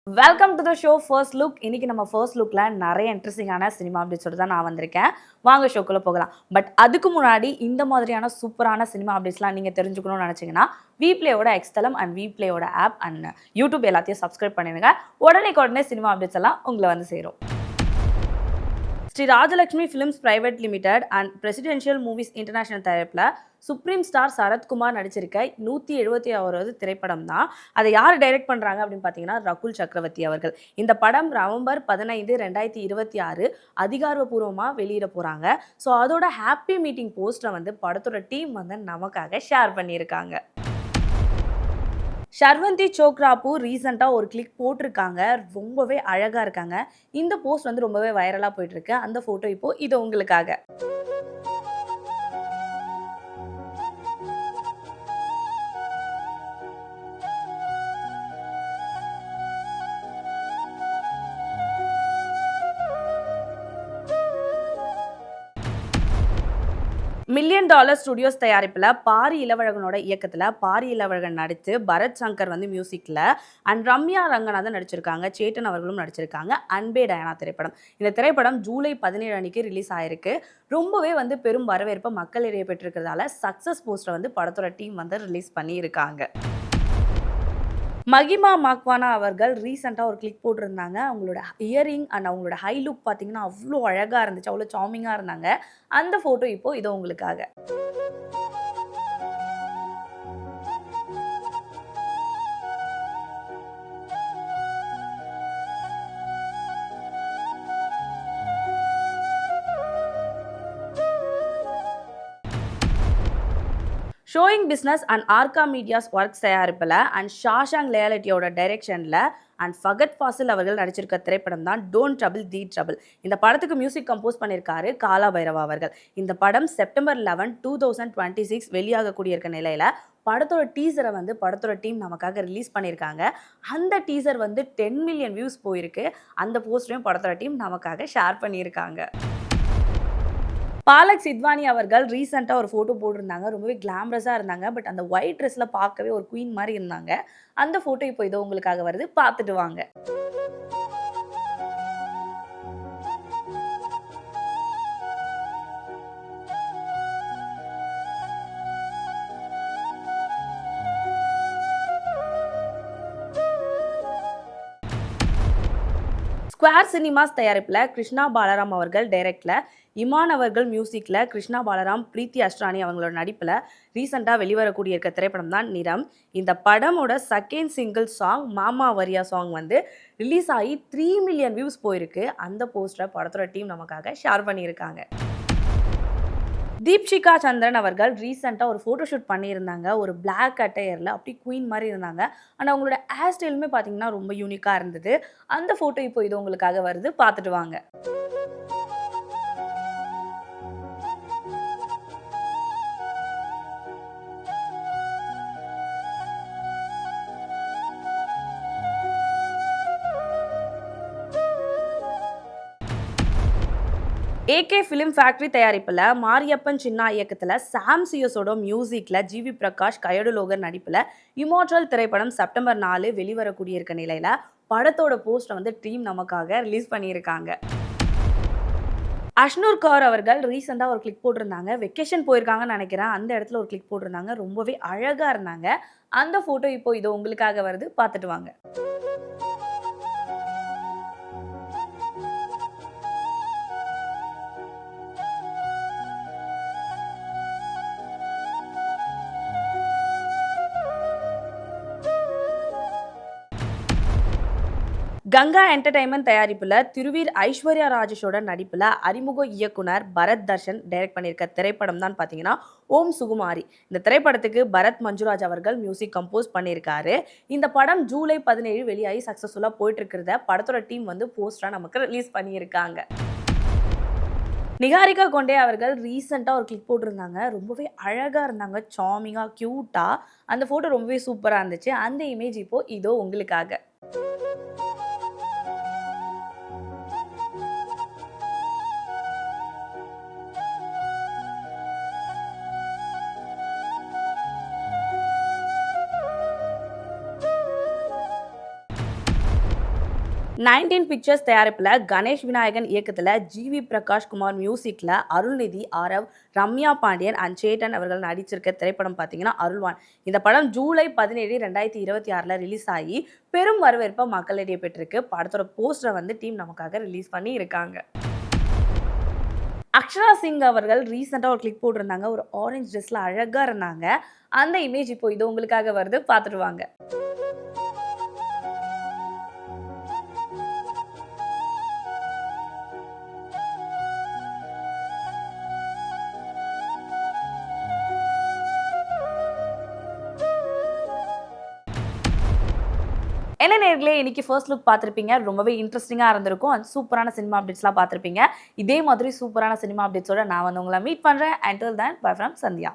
Welcome to the show first look. இன்னைக்கு நம்ம first லுக்ல நிறைய இன்ட்ரெஸ்டிங்கான சினிமா அப்டேட்ஸோட தான் நான் வந்திருக்கேன். வாங்க ஷோக்குள்ள போகலாம். பட் அதுக்கு முன்னாடி இந்த மாதிரியான சூப்பரான சினிமா அப்டேட்ஸ்லாம் நீங்க தெரிஞ்சுக்கணும்னு நினைச்சீங்கன்னா விப்ளேயோட எக்ஸ்தலம் அண்ட் விப்ளேயோட ஆப் அண்ட் யூடியூப் எல்லாத்தையும் சப்ஸ்கிரைப் பண்ணிடுங்க. உடனே சினிமா அப்டேட்ஸ் எல்லாம் உங்களை வந்து சேரும். Sri Rajalakshmi films private limited and presidential movies international தயாரிப்பில் சுப்ரீம் ஸ்டார் சரத்குமார் நடிச்சிருக்க 176வது திரைப்படம் தான். அதை யார் டைரக்ட் பண்ணுறாங்க அப்படின்னு பார்த்தீங்கன்னா ரகுல் சக்கரவர்த்தி அவர்கள். இந்த படம் நவம்பர் 15, 2026 அதிகாரப்பூர்வமாக வெளியிட போகிறாங்க. ஸோ அதோட ஹாப்பி மீட்டிங் போஸ்ட்டை வந்து படத்தோட டீம் வந்து நமக்காக ஷேர் பண்ணியிருக்காங்க. ஷர்வந்தி சோக்ராப்பூர் ரீசெண்டாக ஒரு கிளிக் போட்டிருக்காங்க. ரொம்பவே அழகாக இருக்காங்க. இந்த போஸ்ட் வந்து ரொம்பவே வைரலாக போயிட்டுருக்கு. அந்த ஃபோட்டோ இப்போ இது உங்களுக்காக. மில்லியன் டாலர் ஸ்டுடியோஸ் தயாரிப்பில் பாரி இளவழகனோட இயக்கத்தில் பாரி இளவழகன் நடித்து பரத் சங்கர் வந்து மியூசிக்கில் அண்ட் ரம்யா ரங்கநாதன் நடிச்சிருக்காங்க. சேட்டன் அவர்களும் நடிச்சிருக்காங்க. அன்பே டயானா திரைப்படம். இந்த திரைப்படம் ஜூலை 17 அன்னைக்கு ரிலீஸ் ஆயிருக்கு. ரொம்பவே வந்து பெரும் வரவேற்பை மக்கள் இடையே பெற்றிருக்கிறதால சக்ஸஸ் போஸ்டரை வந்து படத்தோட டீம் வந்து ரிலீஸ் பண்ணியிருக்காங்க. மகிமா மாக்வானா அவர்கள் ரீசெண்டாக ஒரு கிளிக் போட்டிருந்தாங்க. அவங்களோட இயரிங் அண்ட் அவங்களோட ஹை லுக் பார்த்தீங்கன்னா அவ்வளோ அழகாக இருந்துச்சு. அவ்வளோ சார்மிங்காக இருந்தாங்க. அந்த ஃபோட்டோ இப்போ இது உங்களுக்காக. Showing business and Arcot medias works தயாரிப்பில் அண்ட் ஷாஷாங் லேயாலிட்டியோட டைரெக்ஷனில் அண்ட் ஃபகத் ஃபாசில் அவர்கள் நடிச்சிருக்க திரைப்படம் தான் டோன்ட் ட்ரபிள் தி ட்ரபிள். இந்த படத்துக்கு மியூசிக் கம்போஸ் பண்ணியிருக்காரு காலா பைரவா அவர்கள். இந்த படம் செப்டம்பர் 11, 2026 வெளியாகக்கூடிய இருக்க நிலையில் படத்தோட டீசரை வந்து படத்தோட டீம் நமக்காக ரிலீஸ் பண்ணியிருக்காங்க. அந்த டீசர் வந்து 10 மில்லியன் வியூஸ் போயிருக்கு. அந்த போஸ்டரையும் படத்தோட டீம் நமக்காக ஷேர் பண்ணியிருக்காங்க. பாலக் சித்வானி அவர்கள் ரீசெண்டாக ஒரு ஃபோட்டோ போட்டிருந்தாங்க. ரொம்பவே கிளாமரஸாக இருந்தாங்க. பட் அந்த ஒயிட் ட்ரெஸ்ஸில் பார்க்கவே ஒரு குயின் மாதிரி இருந்தாங்க. அந்த ஃபோட்டோ இப்போ இதோ உங்களுக்காக வருது. பார்த்துட்டு வாங்க. ஸ்கொயர் சினிமாஸ் தயாரிப்பில் கிருஷ்ணா பாலராம் அவர்கள் டைரக்டில் இமான் அவர்கள் மியூசிக்கில் கிருஷ்ணா பாலராம் பிரீத்தி அஸ்ரானி அவங்களோட நடிப்பில் ரீசெண்டாக வெளிவரக்கூடிய இருக்க திரைப்படம் தான் நிறம். இந்த படமோட செகண்ட் சிங்கிள் சாங் மாமா வரியா சாங் வந்து ரிலீஸ் ஆகி 3 மில்லியன் வியூஸ் போயிருக்கு. அந்த போஸ்டரை படத்தோட டீம் நமக்காக ஷேர் பண்ணியிருக்காங்க. தீப்ஷிகா சந்திரன் அவர்கள் ரீசெண்டாக ஒரு ஃபோட்டோ ஷூட் பண்ணியிருந்தாங்க. ஒரு பிளாக் அட்டையரில் அப்படி குயின் மாதிரி இருந்தாங்க. ஆனால் அவங்களோட ஹேர் ஸ்டைலுமே பார்த்தீங்கன்னா ரொம்ப யூனிக்காக இருந்தது. அந்த ஃபோட்டோ இப்போ இது உங்களுக்காக வருது. பார்த்துட்டு வாங்க. ஏகே ஃபிலிம் ஃபேக்டரி தயாரிப்பில் மாரியப்பன் சின்னா இயக்கத்தில் சாம் சியஸோட மியூசிக்கில் ஜிவி பிரகாஷ் கயடு லோகர் நடிப்பில் இமார்டல் திரைப்படம் செப்டம்பர் 4 வெளிவரக்கூடிய இருக்க நிலையில் படத்தோட போஸ்டரை வந்து டீம் நமக்காக ரிலீஸ் பண்ணியிருக்காங்க. அஷ்னூர் கௌர் அவர்கள் ரீசெண்டாக ஒரு கிளிக் போட்டிருந்தாங்க. வெக்கேஷன் போயிருக்காங்கன்னு நினைக்கிறேன். அந்த இடத்துல ஒரு கிளிக் போட்டிருந்தாங்க. ரொம்பவே அழகாக இருந்தாங்க. அந்த ஃபோட்டோ இப்போ இது உங்களுக்காக வருது. பார்த்துட்டு வாங்க. கங்கா என்டர்டைன்மெண்ட் தயாரிப்பில் திருவீர் ஐஸ்வர்யா ராஜேஷோட நடிப்பில் அறிமுக இயக்குனர் பரத் தர்ஷன் டைரக்ட் பண்ணியிருக்க திரைப்படம் தான் பார்த்தீங்கன்னா ஓம் சுகுமாரி. இந்த திரைப்படத்துக்கு பரத் மஞ்சுராஜ் அவர்கள் மியூசிக் கம்போஸ் பண்ணியிருக்காரு. இந்த படம் ஜூலை 17 வெளியாகி சக்ஸஸ்ஃபுல்லாக போயிட்டு இருக்கிறத படத்தோட டீம் வந்து போஸ்டராக நமக்கு ரிலீஸ் பண்ணியிருக்காங்க. நிகாரிகா கொண்டே அவர்கள் ரீசெண்டாக ஒரு கிளிக் போட்டிருந்தாங்க. ரொம்பவே அழகாக இருந்தாங்க. சார்மிங்காக க்யூட்டாக அந்த ஃபோட்டோ ரொம்பவே சூப்பராக இருந்துச்சு. அந்த இமேஜ் இப்போ இதோ உங்களுக்காக. 19 பிக்சர்ஸ் தயாரிப்பில் கணேஷ் விநாயகன் இயக்கத்தில் ஜிவி பிரகாஷ் குமார் மியூசிக்கில் அருள்நிதி, ஆரவ், ரம்யா பாண்டியன் அண்ட் சேட்டன் அவர்கள் நடிச்சிருக்க திரைப்படம் பார்த்தீங்கன்னா அருள்வான். இந்த படம் ஜூலை 17, 2026 ரிலீஸ் ஆகி பெரும் வரவேற்பை மக்களிடையே பெற்றிருக்கு. படத்தோட போஸ்டரை வந்து டீம் நமக்காக ரிலீஸ் பண்ணி இருக்காங்க. அக்ஷரா சிங் அவர்கள் ரீசெண்டாக ஒரு கிளிக் போட்டிருந்தாங்க. ஒரு ஆரஞ்சு ட்ரெஸ்ல அழகாக இருந்தாங்க. அந்த இமேஜ் இப்போ இது உங்களுக்காக வருது, பார்த்துட்டு வாங்க. என்ன நேர்களே, இன்னைக்கு ஃபர்ஸ்ட் லுக் பார்த்துருப்பீங்க. ரொம்பவே இன்ட்ரெஸ்டிங்காக இருந்திருக்கும். அண்ட் சூப்பரான சினிமா அப்டேட்ஸ்லாம் பார்த்துருப்பீங்க. இதே மாதிரி சூப்பரான சினிமா அப்டேட்ஸோட நான் வந்து உங்களை மீட் பண்ணுறேன். Until then by from Sandhya.